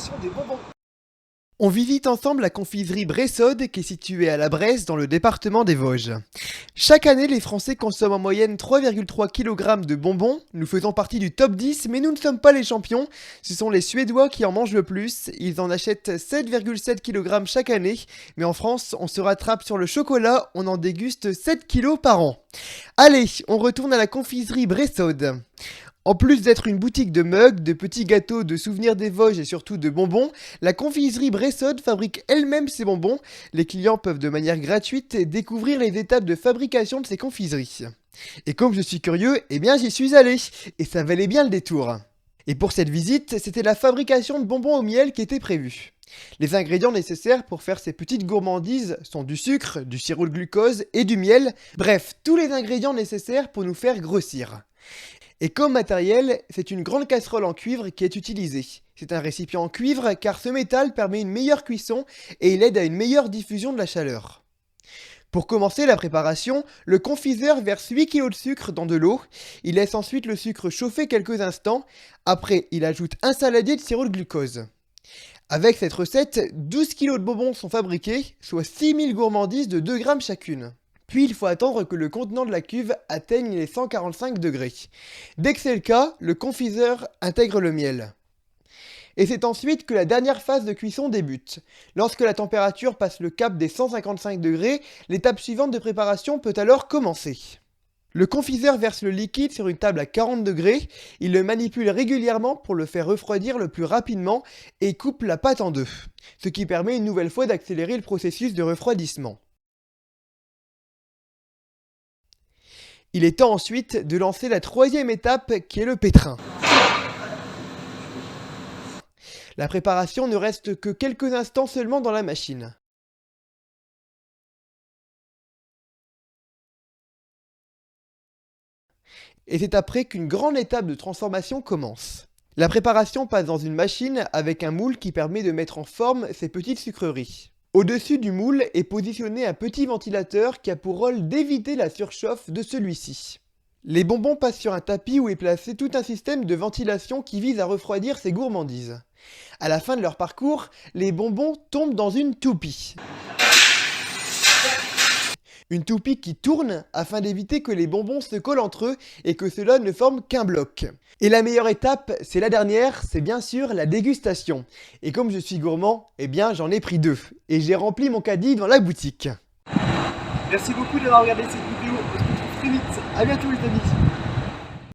fabrication des bonbons. On visite ensemble la confiserie Bressode qui est située à La Bresse dans le département des Vosges. Chaque année, les Français consomment en moyenne 3,3 kg de bonbons. Nous faisons partie du top 10, mais nous ne sommes pas les champions. Ce sont les Suédois qui en mangent le plus. Ils en achètent 7,7 kg chaque année. Mais en France, on se rattrape sur le chocolat, on en déguste 7 kg par an. Allez, on retourne à la confiserie Bressode. En plus d'être une boutique de mugs, de petits gâteaux, de souvenirs des Vosges et surtout de bonbons, la confiserie Bressode fabrique elle-même ses bonbons. Les clients peuvent de manière gratuite découvrir les étapes de fabrication de ces confiseries. Et comme je suis curieux, eh bien j'y suis allé, et ça valait bien le détour. Et pour cette visite, c'était la fabrication de bonbons au miel qui était prévue. Les ingrédients nécessaires pour faire ces petites gourmandises sont du sucre, du sirop de glucose et du miel, bref, tous les ingrédients nécessaires pour nous faire grossir. Et comme matériel, c'est une grande casserole en cuivre qui est utilisée. C'est un récipient en cuivre car ce métal permet une meilleure cuisson et il aide à une meilleure diffusion de la chaleur. Pour commencer la préparation, le confiseur verse 8 kg de sucre dans de l'eau. Il laisse ensuite le sucre chauffer quelques instants. Après, il ajoute un saladier de sirop de glucose. Avec cette recette, 12 kg de bonbons sont fabriqués, soit 6000 gourmandises de 2 grammes chacune. Puis il faut attendre que le contenant de la cuve atteigne les 145 degrés. Dès que c'est le cas, le confiseur intègre le miel. Et c'est ensuite que la dernière phase de cuisson débute. Lorsque la température passe le cap des 155 degrés, l'étape suivante de préparation peut alors commencer. Le confiseur verse le liquide sur une table à 40 degrés, il le manipule régulièrement pour le faire refroidir le plus rapidement et coupe la pâte en deux, ce qui permet une nouvelle fois d'accélérer le processus de refroidissement. Il est temps ensuite de lancer la troisième étape qui est le pétrin. La préparation ne reste que quelques instants seulement dans la machine. Et c'est après qu'une grande étape de transformation commence. La préparation passe dans une machine avec un moule qui permet de mettre en forme ces petites sucreries. Au-dessus du moule est positionné un petit ventilateur qui a pour rôle d'éviter la surchauffe de celui-ci. Les bonbons passent sur un tapis où est placé tout un système de ventilation qui vise à refroidir ces gourmandises. À la fin de leur parcours, les bonbons tombent dans une toupie. Une toupie qui tourne afin d'éviter que les bonbons se collent entre eux et que cela ne forme qu'un bloc. Et la meilleure étape, c'est la dernière, c'est bien sûr la dégustation. Et comme je suis gourmand, eh bien j'en ai pris 2. Et j'ai rempli mon caddie dans la boutique. Merci beaucoup d'avoir regardé cette vidéo. On se retrouve très vite. À bientôt les amis.